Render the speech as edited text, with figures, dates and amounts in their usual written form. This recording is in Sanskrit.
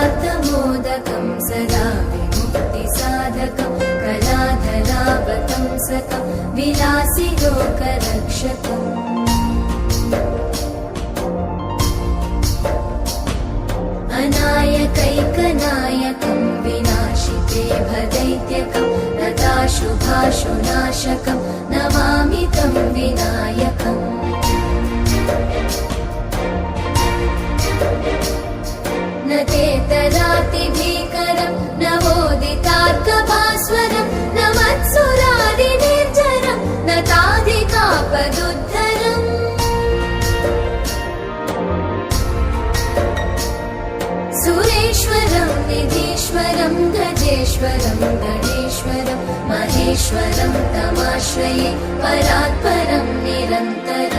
कलातमोदकं सदा विमुक्तिसाधकं कलाधरावतं सकं विलासि लोकरक्षकम् अनायकैकनायकं विनाशिते भदैत्यकं नताशुभाशुनाशकं नमामि तं विनायकम् न तेतरातिभीकरं नवोदितार्कभास्वरं न मत्सुरादिनिर्झरं न ताधिकापदुद्धरम् सुरेश्वरं निधीश्वरं गजेश्वरं गणेश्वरं महेश्वरं तमाश्रये परात्परं निरन्तरम्